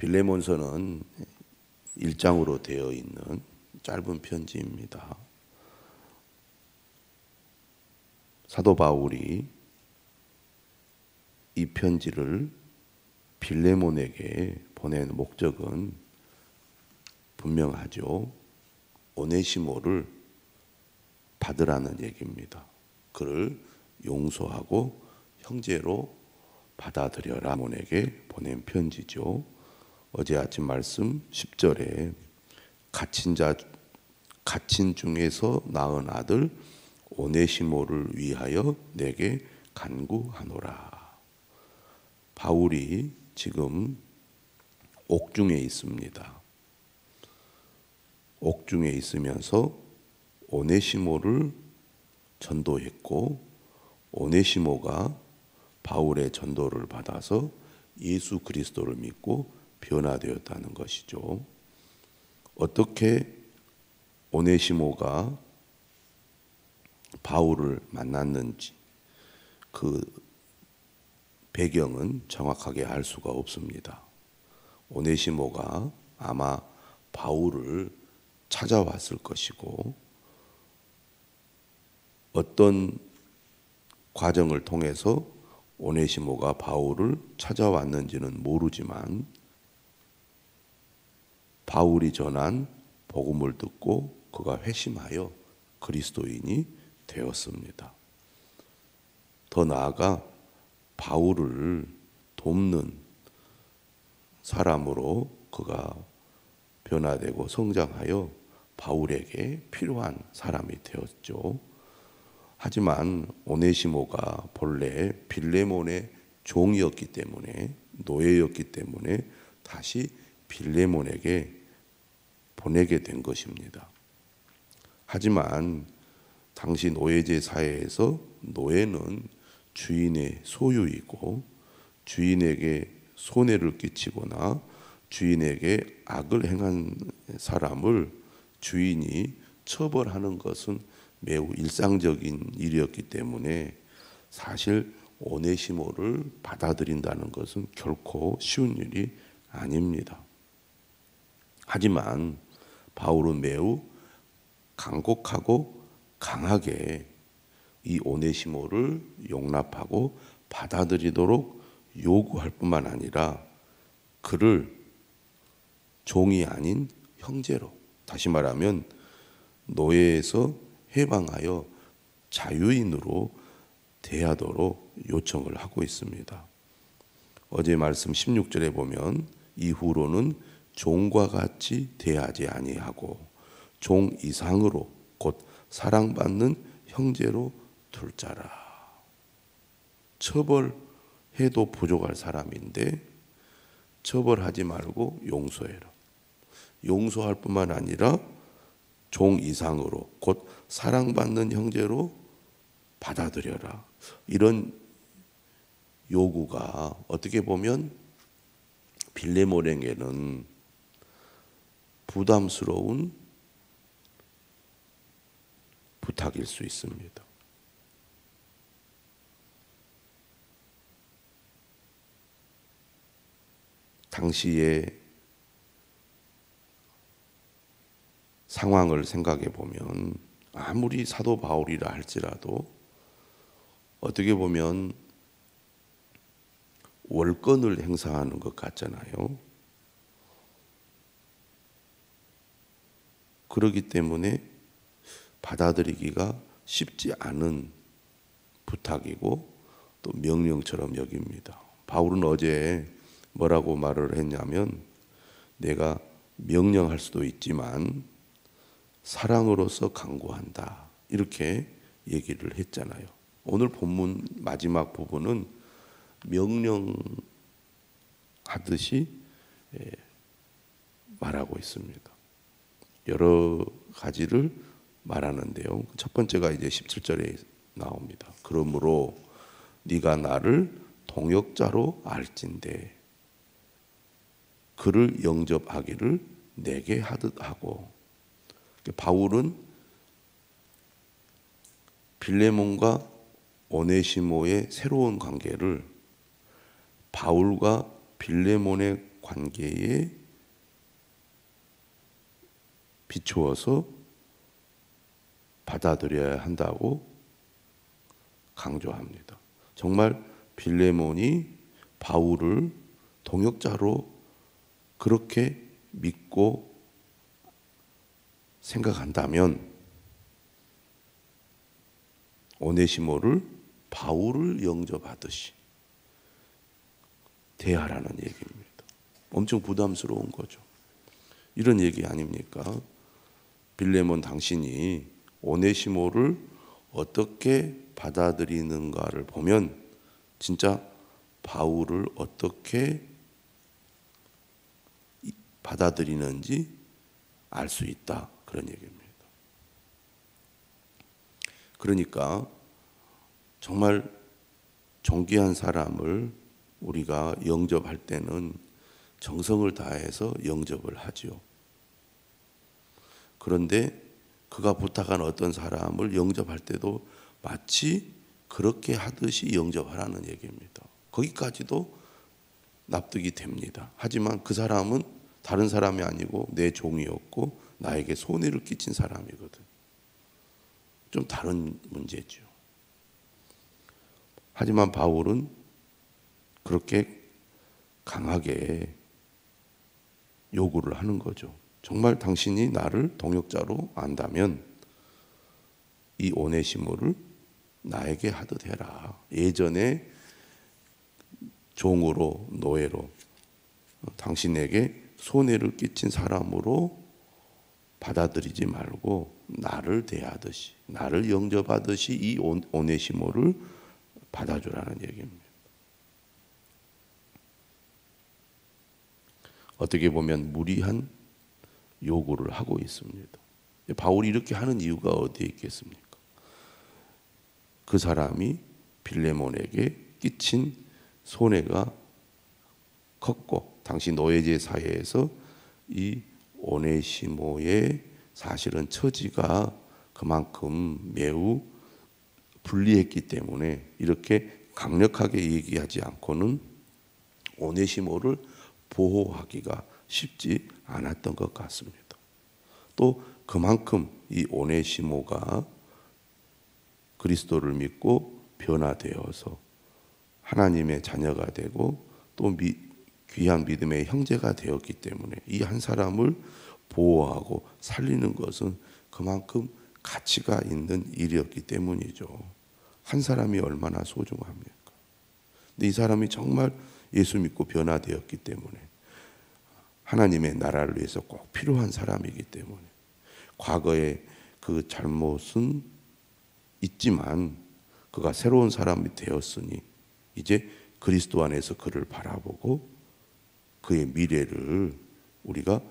빌레몬서는 1장으로 되어 있는 짧은 편지입니다. 사도 바울이 이 편지를 빌레몬에게 보낸 목적은 분명하죠. 오네시모를 받으라는 얘기입니다. 그를 용서하고 형제로 받아들여라. 빌레몬에게 보낸 편지죠. 어제 아침 말씀 10절에 갇힌 중에서 낳은 아들 오네시모를 위하여 내게 간구하노라. 바울이 지금 옥중에 있습니다. 옥중에 있으면서 오네시모를 전도했고, 오네시모가 바울의 전도를 받아서 예수 그리스도를 믿고 변화되었다는 것이죠. 어떻게 오네시모가 바울을 만났는지 그 배경은 정확하게 알 수가 없습니다. 오네시모가 아마 바울을 찾아왔을 것이고, 어떤 과정을 통해서 오네시모가 바울을 찾아왔는지는 모르지만 바울이 전한 복음을 듣고 그가 회심하여 그리스도인이 되었습니다. 더 나아가 바울을 돕는 사람으로 그가 변화되고 성장하여 바울에게 필요한 사람이 되었죠. 하지만 오네시모가 본래 빌레몬의 종이었기 때문에, 노예였기 때문에 다시 빌레몬에게 보내게 된 것입니다. 하지만 당시 노예제 사회에서 노예는 주인의 소유이고, 주인에게 손해를 끼치거나 주인에게 악을 행한 사람을 주인이 처벌하는 것은 매우 일상적인 일이었기 때문에 사실 오네시모를 받아들인다는 것은 결코 쉬운 일이 아닙니다. 하지만 바울은 매우 간곡하고 강하게 이 오네시모를 용납하고 받아들이도록 요구할 뿐만 아니라 그를 종이 아닌 형제로, 다시 말하면 노예에서 해방하여 자유인으로 대하도록 요청을 하고 있습니다. 어제 말씀 16절에 보면 이후로는 종과 같이 대하지 아니하고 종 이상으로 곧 사랑받는 형제로 둘 자라. 처벌해도 부족할 사람인데 처벌하지 말고 용서해라. 용서할 뿐만 아니라 종 이상으로 곧 사랑받는 형제로 받아들여라. 이런 요구가 어떻게 보면 빌레몬에게는 부담스러운 부탁일 수 있습니다. 당시의 상황을 생각해 보면 아무리 사도 바울이라 할지라도 어떻게 보면 월권을 행사하는 것 같잖아요. 그렇기 때문에 받아들이기가 쉽지 않은 부탁이고 또 명령처럼 여깁니다. 바울은 어제 뭐라고 말을 했냐면, 내가 명령할 수도 있지만 사랑으로서 강구한다, 이렇게 얘기를 했잖아요. 오늘 본문 마지막 부분은 명령하듯이 말하고 있습니다. 여러 가지를 말하는데요. 첫 번째가 이제 17절에 나옵니다. 그러므로 네가 나를 동역자로 알진대 그를 영접하기를 내게 하듯 하고. 바울은 빌레몬과 오네시모의 새로운 관계를 바울과 빌레몬의 관계에 비추어서 받아들여야 한다고 강조합니다. 정말 빌레몬이 바울을 동역자로 그렇게 믿고 생각한다면 오네시모를 바울을 영접하듯이 대하라는 얘기입니다. 엄청 부담스러운 거죠. 이런 얘기 아닙니까? 빌레몬 당신이 오네시모를 어떻게 받아들이는가를 보면 진짜 바울을 어떻게 받아들이는지 알 수 있다, 그런 얘기입니다. 그러니까 정말 존귀한 사람을 우리가 영접할 때는 정성을 다해서 영접을 하지요. 그런데 그가 부탁한 어떤 사람을 영접할 때도 마치 그렇게 하듯이 영접하라는 얘기입니다. 거기까지도 납득이 됩니다. 하지만 그 사람은 다른 사람이 아니고 내 종이었고 나에게 손해를 끼친 사람이거든. 좀 다른 문제죠. 하지만 바울은 그렇게 강하게 요구를 하는 거죠. 정말 당신이 나를 동역자로 안다면 이 오네시모를 나에게 하듯 해라. 예전에 종으로, 노예로 당신에게 손해를 끼친 사람으로 받아들이지 말고 나를 대하듯이, 나를 영접하듯이 이 오네시모를 받아주라는 얘기입니다. 어떻게 보면 무리한 요구를 하고 있습니다. 바울이 이렇게 하는 이유가 어디에 있겠습니까? 그 사람이 빌레몬에게 끼친 손해가 컸고 당시 노예제 사회에서 이 오네시모의 사실은 처지가 그만큼 매우 불리했기 때문에 이렇게 강력하게 얘기하지 않고는 오네시모를 보호하기가 쉽지 않았던 것 같습니다. 또 그만큼 이 오네시모가 그리스도를 믿고 변화되어서 하나님의 자녀가 되고 또 귀한 믿음의 형제가 되었기 때문에 이 한 사람을 보호하고 살리는 것은 그만큼 가치가 있는 일이었기 때문이죠. 한 사람이 얼마나 소중합니까? 근데 이 사람이 정말 예수 믿고 변화되었기 때문에 하나님의 나라를 위해서 꼭 필요한 사람이기 때문에 과거의 그 잘못은 있지만 그가 새로운 사람이 되었으니 이제 그리스도 안에서 그를 바라보고 그의 미래를 우리가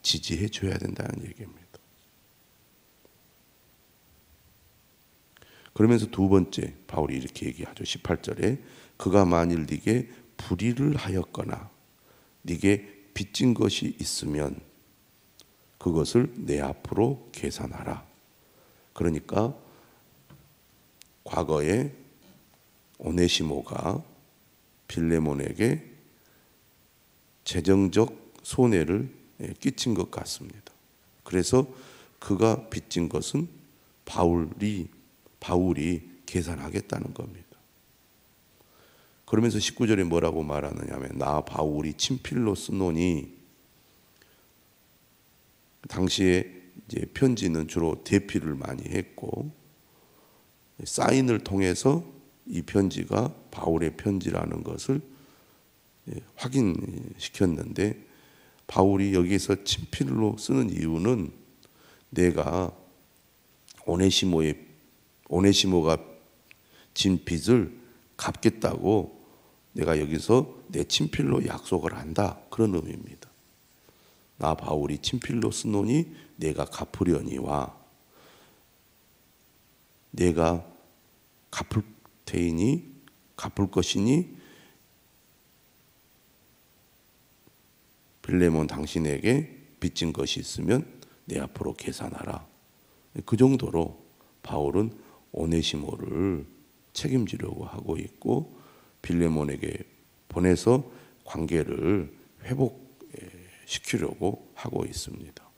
지지해 줘야 된다는 얘기입니다. 그러면서 두 번째 바울이 이렇게 얘기하죠. 18절에 그가 만일 네게 불의를 하였거나 네게 빚진 것이 있으면 그것을 내 앞으로 계산하라. 그러니까 과거에 오네시모가 빌레몬에게 재정적 손해를 끼친 것 같습니다. 그래서 그가 빚진 것은 바울이 계산하겠다는 겁니다. 그러면서 19절에 뭐라고 말하느냐면 나 바울이 친필로 쓰노니 당시에 이제 편지는 주로 대피를 많이 했고 사인을 통해서 이 편지가 바울의 편지라는 것을 확인시켰는데 바울이 여기서 친필로 쓰는 이유는 내가 오네시모가 진 빚을 갚겠다고 내가 여기서 내 친필로 약속을 한다, 그런 의미입니다. 나 바울이 친필로 쓰노니 내가 갚으려니와 내가 갚을 테이니 갚을 것이니 빌레몬 당신에게 빚진 것이 있으면 내 앞으로 계산하라. 그 정도로 바울은 오네시모를 책임지려고 하고 있고 빌레몬에게 보내서 관계를 회복시키려고 하고 있습니다.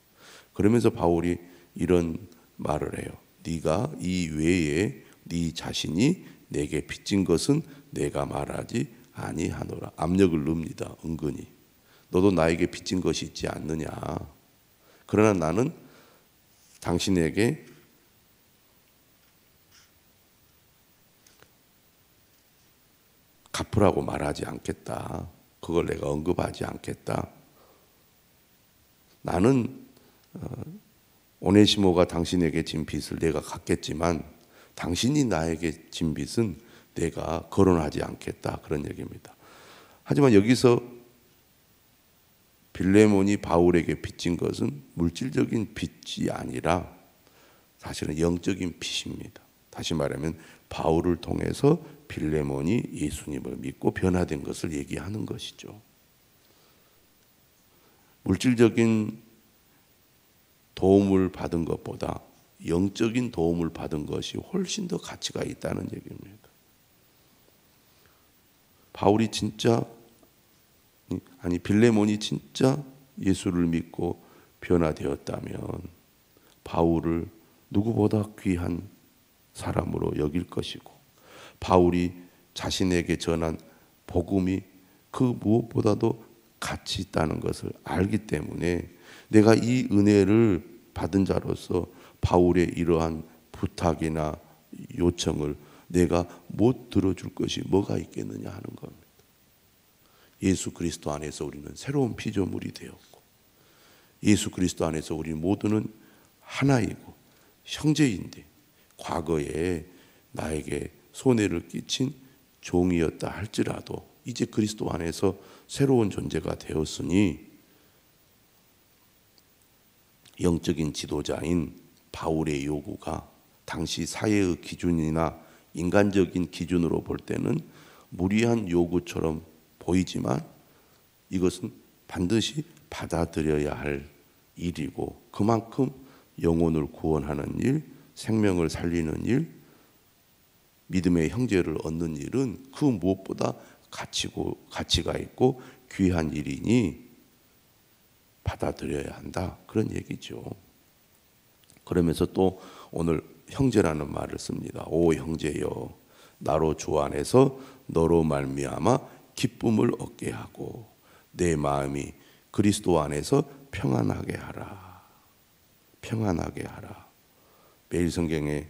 그러면서 바울이 이런 말을 해요. 네가 이 외에 네 자신이 내게 빚진 것은 내가 말하지 아니하노라. 압력을 넣습니다. 은근히. 너도 나에게 빚진 것이 있지 않느냐. 그러나 나는 당신에게 갚으라고 말하지 않겠다. 그걸 내가 언급하지 않겠다. 나는 오네시모가 당신에게 진 빚을 내가 갚겠지만 당신이 나에게 진 빚은 내가 거론하지 않겠다. 그런 얘기입니다. 하지만 여기서 빌레몬이 바울에게 빚진 것은 물질적인 빚이 아니라 사실은 영적인 빚입니다. 다시 말하면 바울을 통해서 빌레몬이 예수님을 믿고 변화된 것을 얘기하는 것이죠. 물질적인 도움을 받은 것보다 영적인 도움을 받은 것이 훨씬 더 가치가 있다는 얘기입니다. 빌레몬이 진짜 예수를 믿고 변화되었다면 바울을 누구보다 귀한 사람으로 여길 것이고, 바울이 자신에게 전한 복음이 그 무엇보다도 가치 있다는 것을 알기 때문에 내가 이 은혜를 받은 자로서 바울의 이러한 부탁이나 요청을 내가 못 들어줄 것이 뭐가 있겠느냐 하는 겁니다. 예수 그리스도 안에서 우리는 새로운 피조물이 되었고, 예수 그리스도 안에서 우리 모두는 하나이고 형제인데, 과거에 나에게 손해를 끼친 종이었다 할지라도 이제 그리스도 안에서 새로운 존재가 되었으니 영적인 지도자인 바울의 요구가 당시 사회의 기준이나 인간적인 기준으로 볼 때는 무리한 요구처럼 보이지만 이것은 반드시 받아들여야 할 일이고, 그만큼 영혼을 구원하는 일, 생명을 살리는 일, 믿음의 형제를 얻는 일은 그 무엇보다 가치가 있고 귀한 일이니 받아들여야 한다. 그런 얘기죠. 그러면서 또 오늘 형제라는 말을 씁니다. 오 형제여, 나로 주 안에서 너로 말미암아 기쁨을 얻게 하고 내 마음이 그리스도 안에서 평안하게 하라. 평안하게 하라. 매일 성경에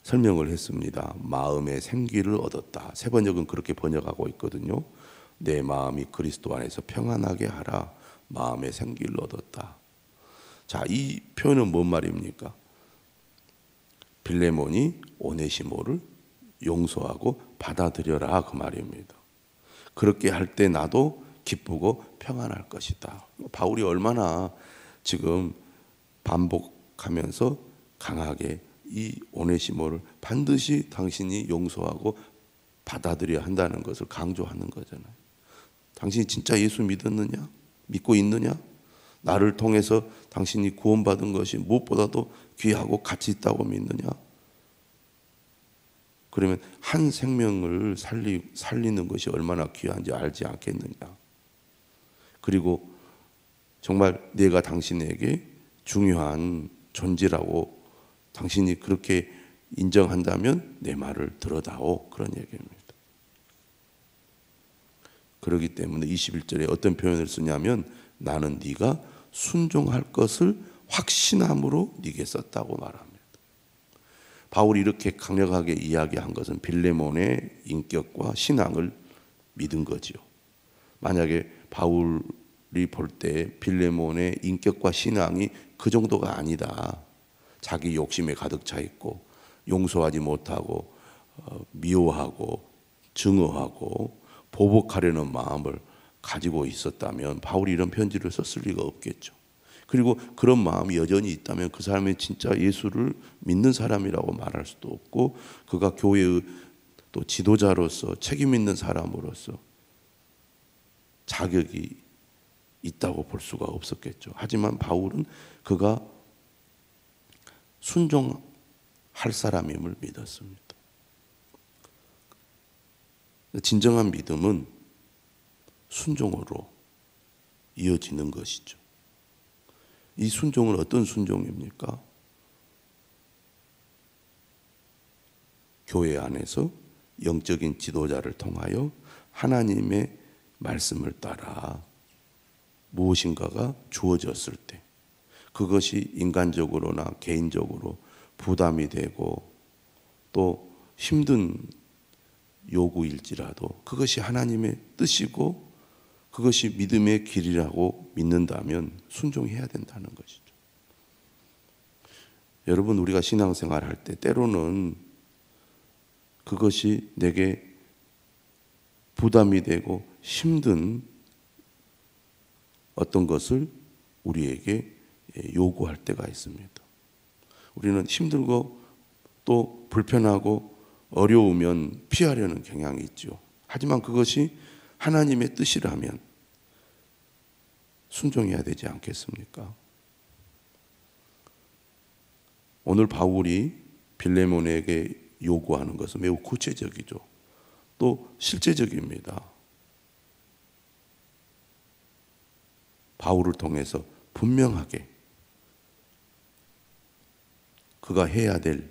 설명을 했습니다. 마음의 생기를 얻었다. 세 번역은 그렇게 번역하고 있거든요. 내 마음이 그리스도 안에서 평안하게 하라. 마음의 생기를 얻었다. 자, 이 표현은 뭔 말입니까? 빌레몬이 오네시모를 용서하고 받아들여라, 그 말입니다. 그렇게 할 때 나도 기쁘고 평안할 것이다. 바울이 얼마나 지금 반복하면서 강하게 이 오네시모를 반드시 당신이 용서하고 받아들여야 한다는 것을 강조하는 거잖아요. 당신이 진짜 예수 믿었느냐? 믿고 있느냐? 나를 통해서 당신이 구원받은 것이 무엇보다도 귀하고 가치 있다고 믿느냐? 그러면 한 생명을 살리는 것이 얼마나 귀한지 알지 않겠느냐? 그리고 정말 내가 당신에게 중요한 존재라고 당신이 그렇게 인정한다면 내 말을 들어다오, 그런 얘기입니다. 그렇기 때문에 21절에 어떤 표현을 쓰냐면 나는 네가 순종할 것을 확신함으로 네게 썼다고 말합니다. 바울이 이렇게 강력하게 이야기한 것은 빌레몬의 인격과 신앙을 믿은 거지요. 만약에 바울이 볼 때 빌레몬의 인격과 신앙이 그 정도가 아니다, 자기 욕심에 가득 차 있고 용서하지 못하고 미워하고 증오하고 보복하려는 마음을 가지고 있었다면 바울이 이런 편지를 썼을 리가 없겠죠. 그리고 그런 마음이 여전히 있다면 그 사람이 진짜 예수를 믿는 사람이라고 말할 수도 없고, 그가 교회의 또 지도자로서 책임 있는 사람으로서 자격이 있다고 볼 수가 없었겠죠. 하지만 바울은 그가 순종할 사람임을 믿었습니다. 진정한 믿음은 순종으로 이어지는 것이죠. 이 순종은 어떤 순종입니까? 교회 안에서 영적인 지도자를 통하여 하나님의 말씀을 따라 무엇인가가 주어졌을 때 그것이 인간적으로나 개인적으로 부담이 되고 또 힘든 요구일지라도 그것이 하나님의 뜻이고 그것이 믿음의 길이라고 믿는다면 순종해야 된다는 것이죠. 여러분, 우리가 신앙생활 할 때 때로는 그것이 내게 부담이 되고 힘든 어떤 것을 우리에게 요구할 때가 있습니다. 우리는 힘들고 또 불편하고 어려우면 피하려는 경향이 있죠. 하지만 그것이 하나님의 뜻이라면 순종해야 되지 않겠습니까? 오늘 바울이 빌레몬에게 요구하는 것은 매우 구체적이죠. 또 실제적입니다. 바울을 통해서 분명하게 그가 해야 될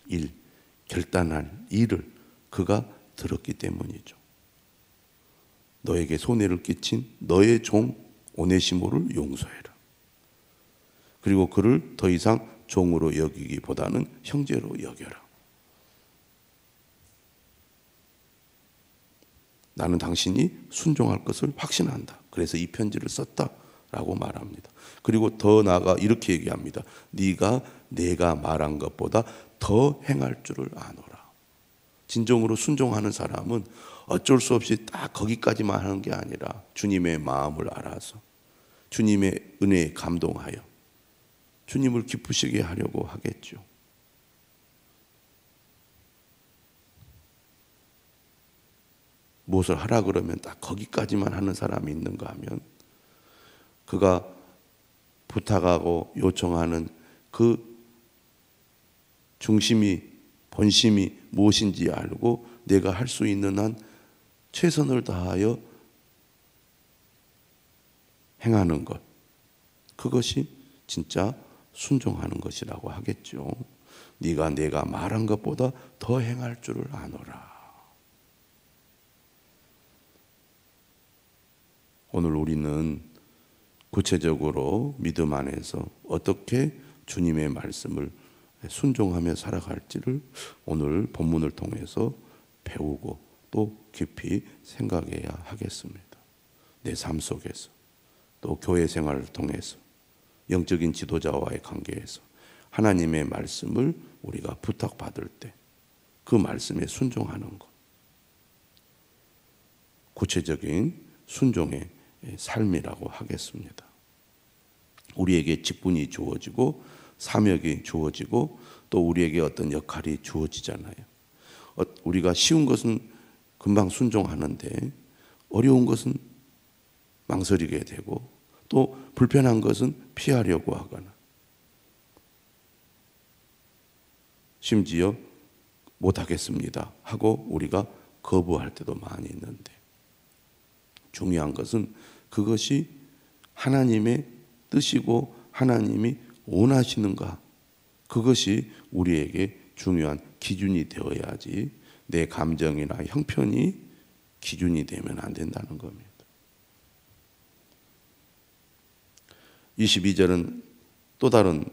일, 결단할 일을 그가 들었기 때문이죠. 너에게 손해를 끼친 너의 종 오네시모를 용서해라. 그리고 그를 더 이상 종으로 여기기보다는 형제로 여겨라. 나는 당신이 순종할 것을 확신한다. 그래서 이 편지를 썼다라고 말합니다. 그리고 더 나아가 이렇게 얘기합니다. 네가 내가 말한 것보다 더 행할 줄을 아노라. 진정으로 순종하는 사람은 어쩔 수 없이 딱 거기까지만 하는 게 아니라 주님의 마음을 알아서 주님의 은혜에 감동하여 주님을 기쁘시게 하려고 하겠죠. 무엇을 하라 그러면 딱 거기까지만 하는 사람이 있는가 하면 그가 부탁하고 요청하는 그 중심이 본심이 무엇인지 알고 내가 할 수 있는 한 최선을 다하여 행하는 것, 그것이 진짜 순종하는 것이라고 하겠죠. 네가 내가 말한 것보다 더 행할 줄을 아노라. 오늘 우리는 구체적으로 믿음 안에서 어떻게 주님의 말씀을 순종하며 살아갈지를 오늘 본문을 통해서 배우고 또 깊이 생각해야 하겠습니다. 내 삶 속에서 또 교회 생활을 통해서 영적인 지도자와의 관계에서 하나님의 말씀을 우리가 부탁받을 때 그 말씀에 순종하는 것, 구체적인 순종의 삶이라고 하겠습니다. 우리에게 직분이 주어지고 사명이 주어지고 또 우리에게 어떤 역할이 주어지잖아요. 우리가 쉬운 것은 금방 순종하는데 어려운 것은 망설이게 되고 또 불편한 것은 피하려고 하거나 심지어 못하겠습니다 하고 우리가 거부할 때도 많이 있는데 중요한 것은 그것이 하나님의 뜻이고 하나님이 원하시는가, 그것이 우리에게 중요한 기준이 되어야지 내 감정이나 형편이 기준이 되면 안 된다는 겁니다. 22절은 또 다른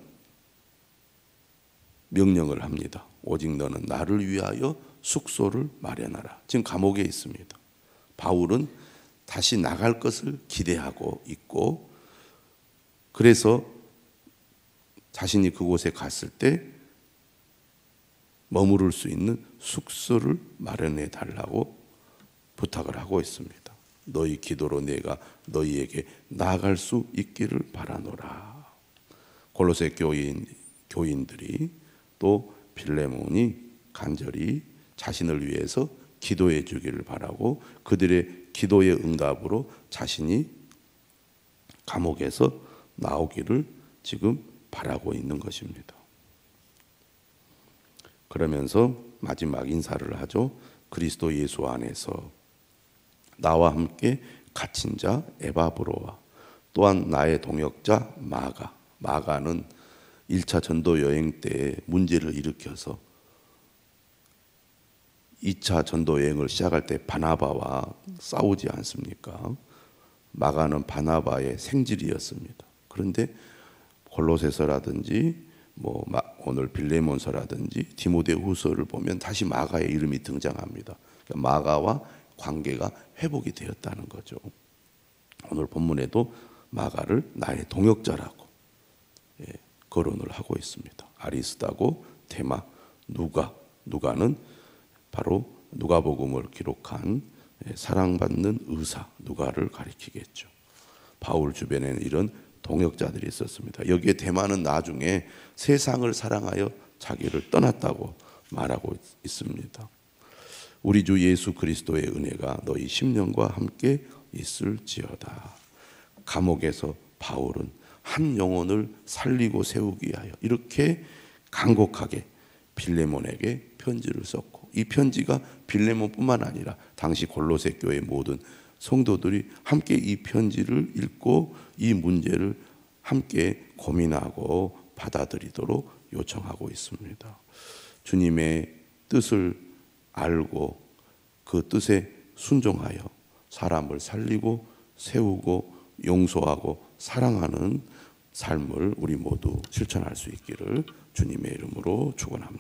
명령을 합니다. 오직 너는 나를 위하여 숙소를 마련하라. 지금 감옥에 있습니다. 바울은 다시 나갈 것을 기대하고 있고 그래서 자신이 그곳에 갔을 때 머무를 수 있는 숙소를 마련해 달라고 부탁을 하고 있습니다. 너희 기도로 내가 너희에게 나아갈 수 있기를 바라노라. 골로새 교인들이 또 빌레몬이 간절히 자신을 위해서 기도해 주기를 바라고 그들의 기도의 응답으로 자신이 감옥에서 나오기를 지금 바라고 있는 것입니다. 그러면서 마지막 인사를 하죠. 그리스도 예수 안에서 나와 함께 갇힌 자 에바브로와 또한 나의 동역자 마가. 마가는 1차 전도 여행 때 문제를 일으켜서 2차 전도 여행을 시작할 때 바나바와 싸우지 않습니까? 마가는 바나바의 생질이었습니다. 그런데 골로새서라든지 오늘 빌레몬서라든지 디모데후서를 보면 다시 마가의 이름이 등장합니다. 그러니까 마가와 관계가 회복이 되었다는 거죠. 오늘 본문에도 마가를 나의 동역자라고 거론을 하고 있습니다. 아리스다고 데마, 누가는 바로 누가복음을 기록한 사랑받는 의사 누가를 가리키겠죠. 바울 주변에는 이런 동역자들이 있었습니다. 여기에 데마는 나중에 세상을 사랑하여 자기를 떠났다고 말하고 있습니다. 우리 주 예수 그리스도의 은혜가 너희 심령과 함께 있을지어다. 감옥에서 바울은 한 영혼을 살리고 세우기 위하여 이렇게 간곡하게 빌레몬에게 편지를 썼고, 이 편지가 빌레몬뿐만 아니라 당시 골로새 교회 모든 성도들이 함께 이 편지를 읽고 이 문제를 함께 고민하고 받아들이도록 요청하고 있습니다. 주님의 뜻을 알고 그 뜻에 순종하여 사람을 살리고 세우고 용서하고 사랑하는 삶을 우리 모두 실천할 수 있기를 주님의 이름으로 축원합니다.